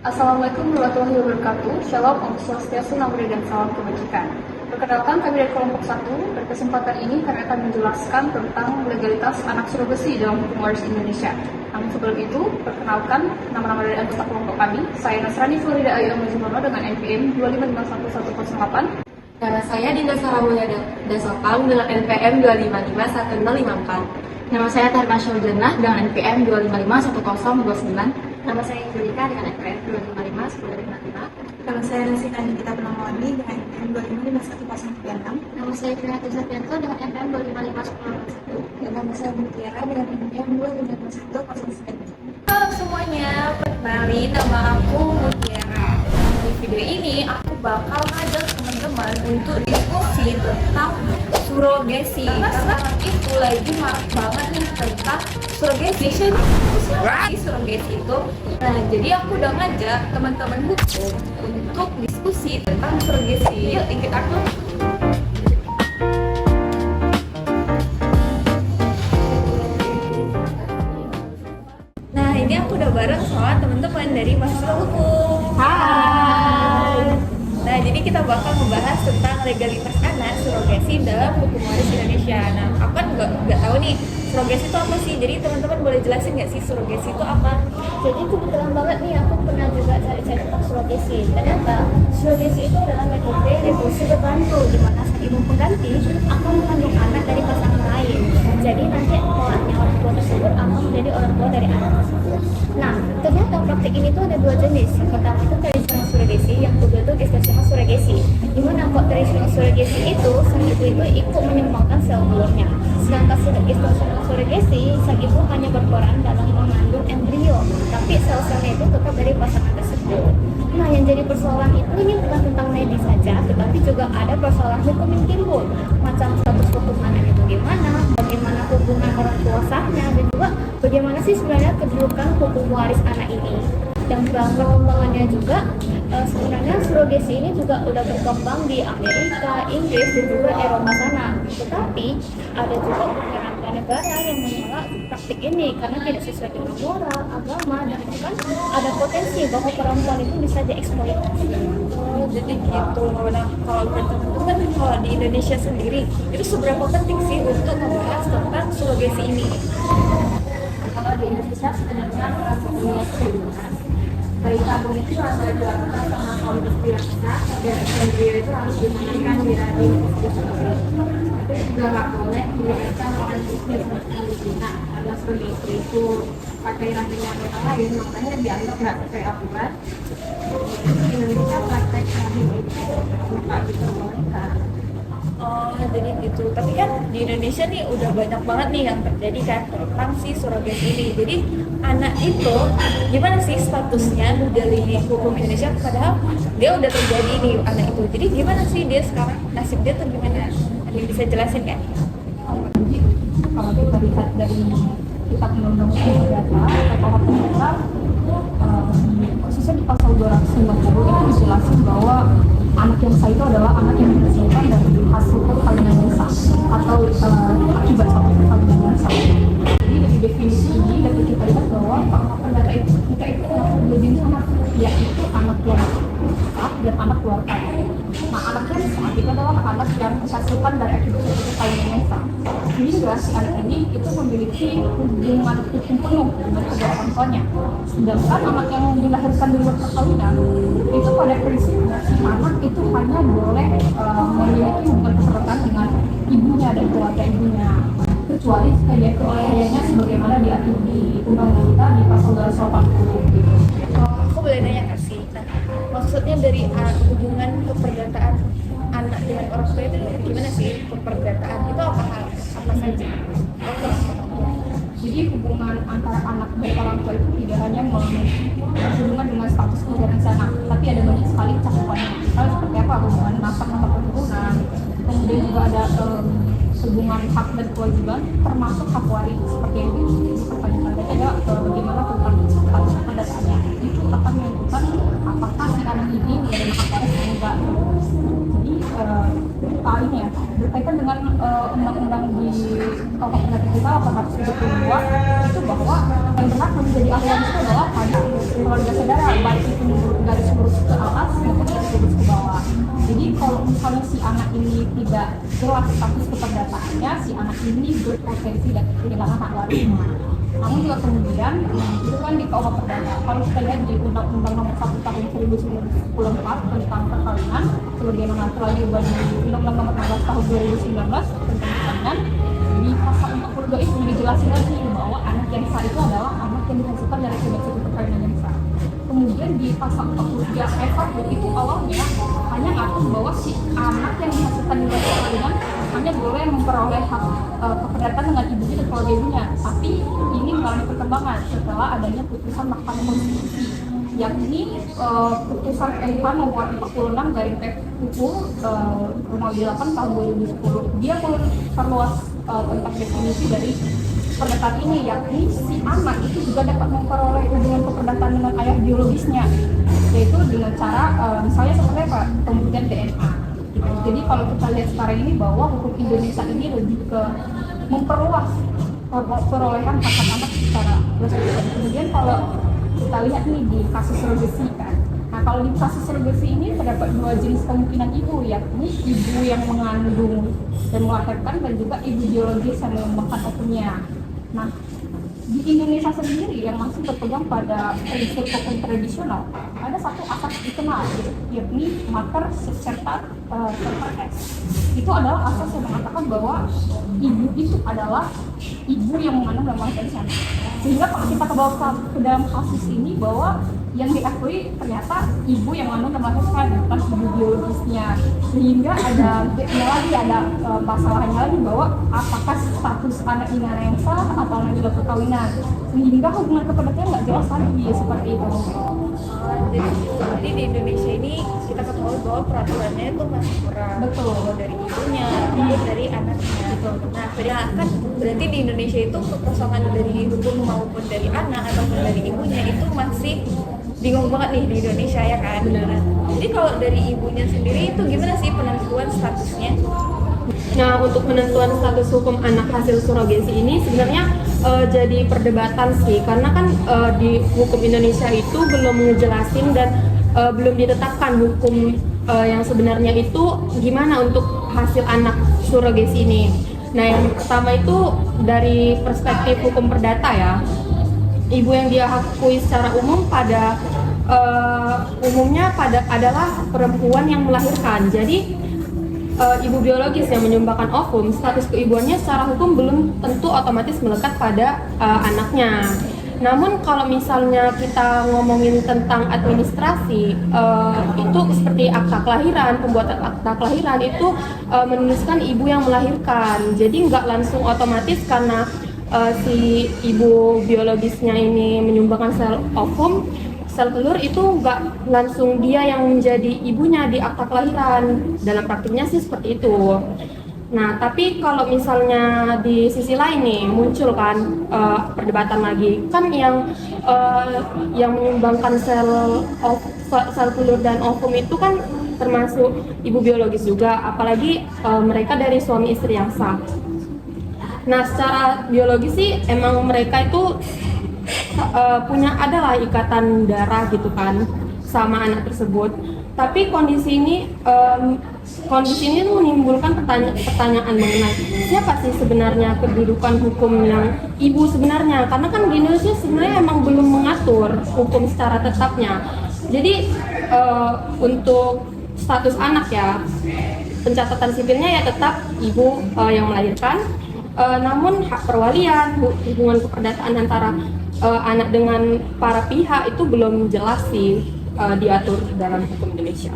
Assalamualaikum warahmatullahi wabarakatuh. Shalom, Om Swastiastu, Namo Buddhaya, dan salam kebajikan. Perkenalkan, kami dari kelompok 1. Pada kesempatan ini kami akan menjelaskan tentang legalitas anak surogasi dalam hukum waris Indonesia. Namun sebelum itu, perkenalkan nama-nama dari anggota kelompok kami. Saya Nasrani Florida Ayu Amazumono dengan NPM 2551108. Nama saya Dinda Saramulya Dasopang dengan NPM 2551054. Nama saya Tarma Syaujanah dengan NPM 2551029. Nama saya Angelika dengan NPM 2551055. Nama saya Nasita Nikita Purnamawati dengan NPM 2551036. Nama saya Prihatin Sapianto dengan NPM 2551021. Dan nama saya Mutiara dengan NPM 2551099. Halo semuanya, perkenalin nama aku Mutiara. Di video ini aku bakal ngajak teman-teman untuk diskusi tentang surogasi. Karena sekarang itu lagi marak banget nih tentang surogasi. Surogasi itu. Nah, jadi aku udah ngajak teman-teman hukum untuk diskusi tentang surogasi. Yuk ikut aku. Nah, ini aku udah bareng sama teman-teman dari mahasiswa hukum. Hai. Nah, jadi kita bakal membahas tentang legalitas anak surogasi dalam hukum waris Indonesia. Nah, aku kan nggak tahu nih surogasi itu apa sih. Jadi teman-teman boleh jelasin nggak sih surogasi itu apa? Jadi kebetulan banget nih aku pernah juga cari-cari tentang surogasi. Ternyata surogasi itu adalah metode reproduksi berbantu di mana sang ibu pengganti akan mengandung anak dari pasangan lain. Jadi nanti kelaknya orang tua tersebut akan menjadi orang tua dari anak tersebut. Nah, ternyata praktik ini tuh ada dua jenis. Yang pertama itu tradisional surogasi, yang kedua itu gestasional surogasi. Di mana kok tradisional surogasi itu sang ibu itu ikut menyumbangkan sel telurnya. Sedangkan gestasional surogasi, sang ibu hanya berperan dalam mengandung embrio, tapi sel-selnya itu tetap dari pasangan tersebut. Nah, yang jadi persoalan itu ini bukan tentang medis saja, tetapi juga ada persoalan hukum yang timbul. Macam status hukum anak itu bagaimana hubungan orang tua sahnya, dan juga bagaimana sih sebenarnya kedudukan hukum waris anak ini. Dan pengembangannya juga sebenarnya surogasi ini juga udah berkembang di Amerika, Inggris, dan juga Eropa sana. Tetapi ada juga beberapa negara yang menolak praktik ini karena tidak sesuai dengan moral, agama, dan bahkan ada potensi bahwa perempuan itu bisa dieksploitasi. Oh, jadi gitu. Nah, kalau kan kalau di Indonesia sendiri itu seberapa penting sih untuk membahas tentang surogasi ini? Kalau di Indonesia sebenarnya bayi tabung itu harus dilakukan sama kaum istri yang sah, dan embrio itu harus dimandikan di rahim istri sendiri. Itu juga nggak boleh diberikan oleh istri seperti nah, ada sebagai istri itu pakai rahimnya orang lain, makanya dianggap nggak sesuai aturan. Di Indonesia praktek rahim itu nggak diperbolehkan. Oh, jadi gitu. Tapi kan di Indonesia nih udah banyak banget nih yang terjadi kan tentang si surogasi ini. Jadi anak itu gimana sih statusnya dari hukum Indonesia, padahal dia udah terjadi nih anak itu. Jadi gimana sih dia sekarang, nasib dia tuh gimana? Ada yang bisa jelasin kan? Kalau kita lihat dari kitab undang-undang hukum perdata atau hukum perdata, khususnya di pasal 290 itu dijelasin bahwa anak yang sah itu adalah anak yang dihasilkan dari hasil perkawinan yang sah atau akibat suatu perkawinan yang sah. Jadi dari definisi ini dapat kita lihat bahwa perdata itu kita itu dua jenis anak, yaitu anak yang sah dan anak luar kaya. Nah, anak yang sah itu adalah anak yang dihasilkan dari akibat suatu perkawinan yang sah. Sehingga si anak ini itu memiliki hubungan hukum penuh dengan kedua orang tuanya. Sedangkan anak yang dilahirkan di luar perkawinan itu pada prinsipnya si anak itu hanya boleh memiliki hubungan kekerabatan dengan ibunya dan keluarga ibunya, kecuali hadiah oleh ayahnya sebagaimana diatur di undang-undang kita di pasal 280 gitu. Aku boleh nanya nggak sih? Nah, maksudnya dari hubungan keperdataan anak dengan orang tua itu gimana sih? Keperdataan itu apa saja? Jadi hubungan antara anak dan orang tua itu tidak hanya berhubungan dengan status keluarga sana, tapi ada banyak sekali cakupannya. Misalnya seperti apa hubungan nasab atau keturunan, kemudian juga ada hubungan hak dan kewajiban, termasuk hak waris seperti yang dipertanyakan tadi adalah bagaimana tentang status perdataannya. Itu akan menentukan apakah si anak ini menerima hak waris atau enggak. Jadi ini ya berkaitan dengan undang-undang di KUHP Perdata kita 872 itu bahwa yang berhak menjadi ahli waris itu adalah hanya keluarga saudara, baik itu tidak jelas status keperdataannya, si anak ini berpotensi dan kehilangan hak warisnya. Namun juga kemudian itu kan di KUH Perdata. Kalau kita lihat di Undang-Undang Nomor 1 Tahun 1994 tentang perkawinan, sebagaimana telah diubah di Undang-Undang Nomor 16 Tahun 2019 tentang perkawinan, di pasal 42 itu dijelaskan lagi bahwa anak yang sah itu adalah anak yang dihasilkan dari satu perkawinan yang sah. Kemudian di pasal 43 F1 itu awalnya hanya ngatur bahwa si anak yang dihasilkan dari perkawinan hanya boleh memperoleh hak keperdatan dengan ibunya dan keluarga ibunya. Tapi ini mengalami perkembangan setelah adanya putusan Mahkamah Konstitusi, yakni putusan MK nomor 46 dari PUU nomor 8 tahun 2010. Dia memperluas tentang definisi dari perdata ini, yakni si anak itu juga dapat memperoleh hubungan keperdataan dengan ayah biologisnya, yaitu dengan cara misalnya seperti apa, pembuktian DNA. Jadi kalau kita lihat sekarang ini bahwa hukum Indonesia ini lebih ke memperluas perolehan hak anak secara berseluruh. Kemudian kalau kita lihat nih di kasus surogasi kan, nah kalau di kasus surogasi ini terdapat dua jenis kemungkinan ibu, yakni ibu yang mengandung dan melahirkan dan juga ibu biologis yang mengembangkan ovunya. Nah, di Indonesia sendiri yang masih berpegang pada prinsip hukum tradisional, ada satu asas dikenal, yakni mater serta S. Itu adalah asas yang mengatakan bahwa ibu itu adalah ibu yang mengandung dan melahirkan. Sehingga kalau kita ke dalam kasus ini bahwa yang diakui ternyata ibu yang mengandung dan melahirkan, bukan ibu biologisnya. Sehingga ada masalahnya lagi bahwa apakah status anak ini anak yang sah atau anak juga perkawinan. Sehingga hubungan keperdataannya nggak jelas lagi seperti itu. Jadi di Indonesia ini kita ketahui bahwa peraturannya itu masih kurang. Betul. Dari ibunya, dari anaknya. Betul. Nah, kan berarti di Indonesia itu kekosongan dari hukum maupun dari anak ataupun dari ibunya itu masih bingung banget nih di Indonesia ya kan. Benar. Jadi kalau dari ibunya sendiri itu gimana sih penentuan statusnya? Nah, untuk penentuan status hukum anak hasil surogasi ini sebenarnya jadi perdebatan sih, karena kan di hukum Indonesia itu belum ngejelasin dan belum ditetapkan hukum yang sebenarnya itu gimana untuk hasil anak surogasi ini. Nah, yang pertama itu dari perspektif hukum perdata ya, ibu yang diakui secara umum pada umumnya adalah perempuan yang melahirkan. Jadi ibu biologis yang menyumbangkan ovum, status keibuannya secara hukum belum tentu otomatis melekat pada anaknya. Namun kalau misalnya kita ngomongin tentang administrasi, itu seperti akta kelahiran, pembuatan akta kelahiran itu menuliskan ibu yang melahirkan. Jadi nggak langsung otomatis karena si ibu biologisnya ini menyumbangkan sel ovum, sel telur itu nggak langsung dia yang menjadi ibunya di akta kelahiran. Dalam praktiknya sih seperti itu. Nah, tapi kalau misalnya di sisi lain nih muncul kan perdebatan lagi, kan yang menyumbangkan sel telur dan ovum itu kan termasuk ibu biologis juga, apalagi mereka dari suami istri yang sah. Nah, secara biologis sih emang mereka itu punya adalah ikatan darah gitu kan sama anak tersebut. Tapi kondisi ini menimbulkan pertanyaan mengenai siapa sih sebenarnya kedudukan hukum yang ibu sebenarnya, karena kan di Indonesia sebenarnya emang belum mengatur hukum secara tetapnya. Jadi untuk status anak ya, pencatatan sipilnya ya tetap ibu yang melahirkan. Namun hak perwalian, hubungan keperdataan antara anak dengan para pihak itu belum jelas sih diatur dalam hukum Indonesia.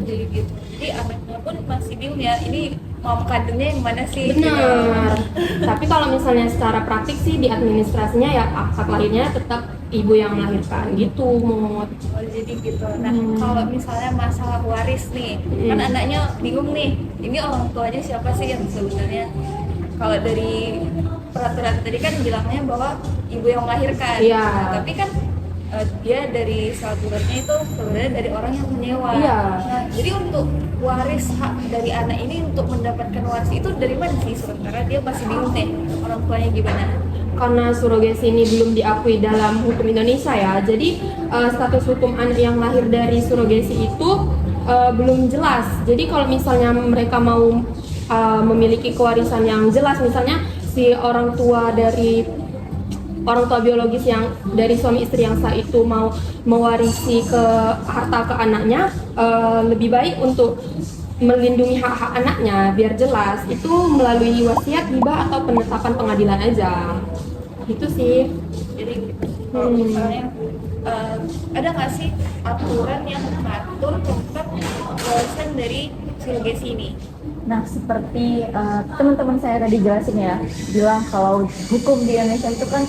Jadi anaknya pun masih bingung ya, ini mau kandungnya yang mana sih? Benar. Tapi kalau misalnya secara praktik sih di administrasinya ya akta kelahirannya tetap ibu yang melahirkan gitu. Oh, jadi gitu. Nah, kalau misalnya masalah waris nih, kan anaknya bingung nih, ini orang tuanya siapa sih yang sebenarnya? Kalau dari peraturan tadi kan bilangnya bahwa ibu yang melahirkan, Iya. Tapi kan dia dari sel telurnya itu sebenarnya dari orang yang menyewa. Iya. Nah, jadi untuk waris hak dari anak ini untuk mendapatkan waris itu dari mana sih? Sementara dia masih bingung nih orang tuanya gimana? Karena surogasi ini belum diakui dalam hukum Indonesia ya, jadi status hukum anak yang lahir dari surogasi itu belum jelas. Jadi kalau misalnya mereka mau memiliki kewarisan yang jelas. Misalnya si orang tua biologis yang dari suami istri yang sah itu mau mewarisi ke harta ke anaknya, lebih baik untuk melindungi hak-hak anaknya biar jelas itu melalui wasiat, hibah atau penetapan pengadilan aja. Gitu sih. Jadi kalau misalnya ada nggak sih aturan yang mengatur tentang warisan dari surogasi ini? Nah, seperti teman-teman saya tadi jelasin ya, bilang kalau hukum di Indonesia itu kan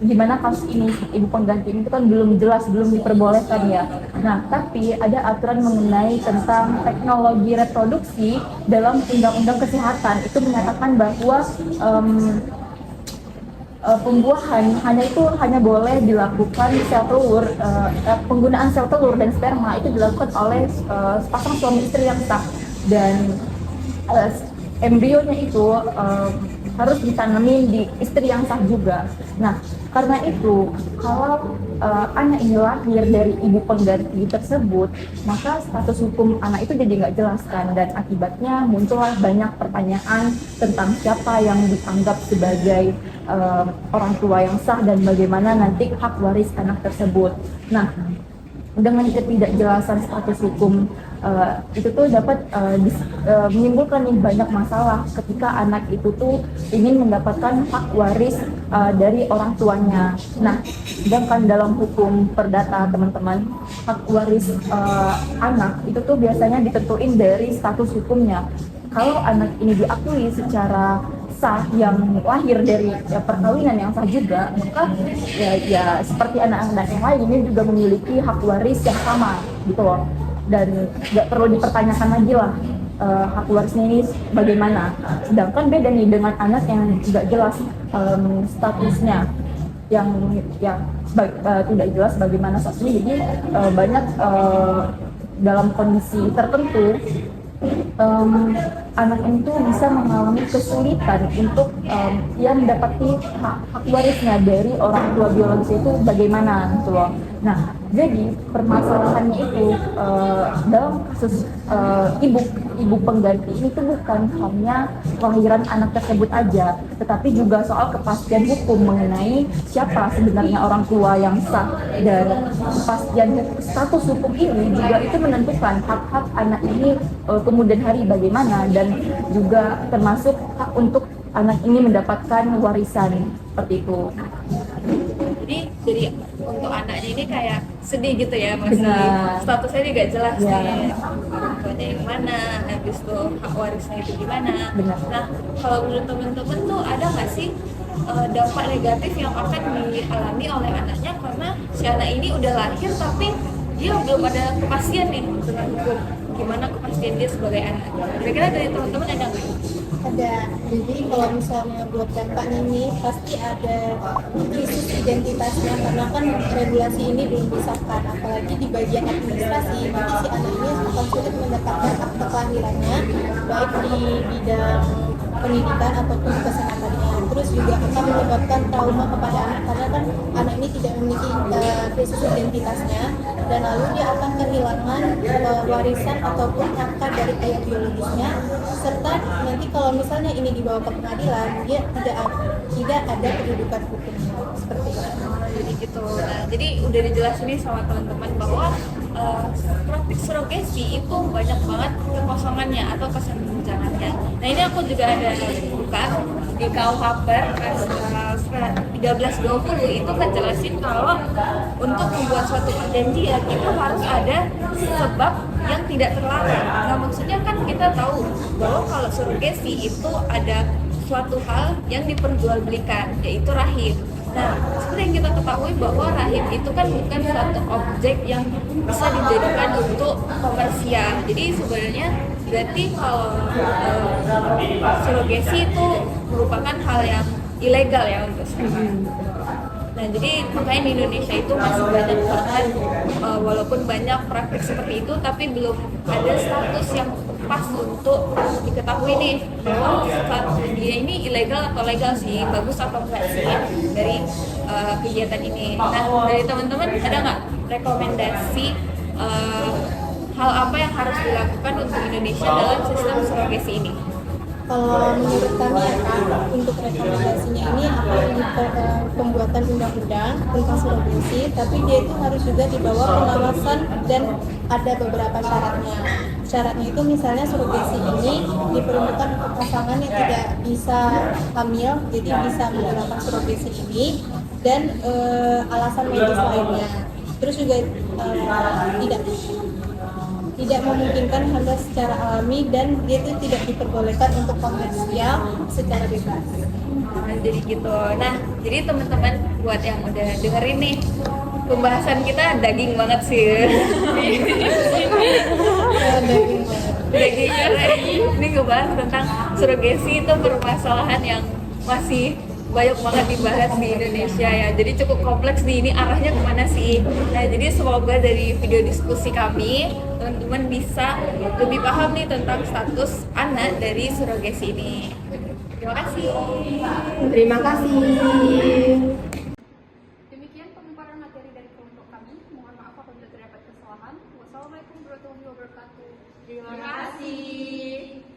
gimana kasus ini ibu pengganti ini itu kan belum jelas, belum diperbolehkan ya. Nah, tapi ada aturan mengenai tentang teknologi reproduksi dalam undang-undang kesehatan itu menyatakan bahwa pembuahan hanya boleh dilakukan sel telur, penggunaan sel telur dan sperma itu dilakukan oleh sepasang suami istri yang sah, dan embrionya itu harus ditanamin di istri yang sah juga. Nah, karena itu kalau anak ini lahir dari ibu pengganti tersebut, maka status hukum anak itu jadi nggak jelas kan, dan akibatnya muncullah banyak pertanyaan tentang siapa yang dianggap sebagai orang tua yang sah dan bagaimana nanti hak waris anak tersebut. Nah, dengan ketidakjelasan status hukum itu tuh dapat menimbulkan nih banyak masalah ketika anak itu tuh ingin mendapatkan hak waris dari orang tuanya. Nah, sedangkan dalam hukum perdata teman-teman, hak waris anak itu tuh biasanya ditentuin dari status hukumnya. Kalau anak ini diakui secara sah yang lahir dari perkawinan yang sah juga, maka ya seperti anak-anak yang lain ini juga memiliki hak waris yang sama gitu loh, dan nggak perlu dipertanyakan lagi lah hak warisnya ini bagaimana. Sedangkan beda nih dengan anak yang nggak jelas statusnya, yang tidak jelas bagaimana statusnya, jadi banyak dalam kondisi tertentu anak itu bisa mengalami kesulitan untuk mendapati hak warisnya dari orang tua biologis itu bagaimana gitu loh. Nah, jadi permasalahannya itu dalam kasus ibu pengganti ini tuh bukan hanya kelahiran anak tersebut aja, tetapi juga soal kepastian hukum mengenai siapa sebenarnya orang tua yang sah, dan kepastian status hukum ini juga itu menentukan hak-hak anak ini kemudian hari bagaimana, dan juga termasuk hak untuk anak ini mendapatkan warisan seperti itu. Jadi untuk anaknya ini kayak sedih gitu ya, masih statusnya juga jelas nih, orang tuanya yang mana, habis itu hak warisnya itu gimana. Nah, kalau menurut teman-teman tuh ada nggak sih dampak negatif yang akan dialami oleh anaknya karena si anak ini udah lahir tapi dia belum ada kepastian nih dengan hukum, gimana kepastian dia sebagai anak? Kira-kira dari teman-teman ada nggak? Ada. Jadi kalau misalnya buat dampak ini pasti ada krisis identitasnya, karena kan regulasi ini belum disahkan, apalagi di bagian administrasi nanti si anak ini akan sulit mendapatkan akte kelahirannya baik di bidang pendidikan ataupun kesehatannya. Terus juga akan menyebabkan trauma kepada anak, karena kan anak ini tidak memiliki krisis identitasnya, dan lalu dia akan kehilangan warisan ataupun harta dari ayah biologisnya, serta nanti kalau misalnya ini dibawa ke pengadilan dia tidak ada kedudukan hukumnya seperti itu. Jadi gitu. Nah, jadi udah dijelasin nih sama teman-teman bahwa praktik surogasi itu banyak banget kekosongannya atau kesenjangannya. Nah, ini aku juga ada buka di KUHP pasal 1320 itu ngejelasin kalau untuk membuat suatu perjanjian itu harus ada sebab yang tidak terlarang. Nah, maksudnya kan kita tahu bahwa kalau surogasi itu ada suatu hal yang diperjualbelikan, yaitu rahim. Nah, seperti yang kita ketahui bahwa rahim itu kan bukan suatu objek yang bisa dijadikan untuk komersial. Jadi sebenarnya berarti kalau surogasi itu merupakan hal yang ilegal ya untuk sekarang. Nah, jadi makanya di Indonesia itu masih banyak banget, walaupun banyak praktik seperti itu, tapi belum ada status yang pas untuk diketahui nih bahwa dia ini ilegal atau legal sih, bagus atau enggak sih dari kegiatan ini. Nah, dari teman-teman ada nggak rekomendasi hal apa yang harus dilakukan untuk Indonesia dalam sistem surrogasi ini? Kalau menurut kami ya Kak, untuk rekomendasinya ini akan pembuatan undang-undang tentang surrogasi, tapi dia itu harus juga di bawah pengawasan dan ada beberapa syaratnya. Syaratnya itu misalnya surrogasi ini diperuntukkan untuk pasangan yang tidak bisa hamil, jadi bisa menggunakan surrogasi ini, dan alasan medis lainnya. Terus juga tidak memungkinkan hamil secara alami, dan dia itu tidak diperbolehkan untuk komersial secara bebas. Nah, jadi gitu. Nah, jadi teman-teman buat yang udah dengerin nih, pembahasan kita daging banget sih. Daging banget. Ini ngebahas tentang surrogasi, itu permasalahan yang masih banyak banget dibahas di Indonesia ya. Jadi cukup kompleks nih, ini arahnya kemana sih? Nah, jadi semoga dari video diskusi kami teman-teman bisa lebih paham nih tentang status anak dari surrogasi ini. Terima kasih. Terima kasih. Demikian pemaparan materi dari kelompok kami. Mohon maaf apabila terdapat kesalahan. Wassalamualaikum warahmatullahi wabarakatuh. Terima kasih.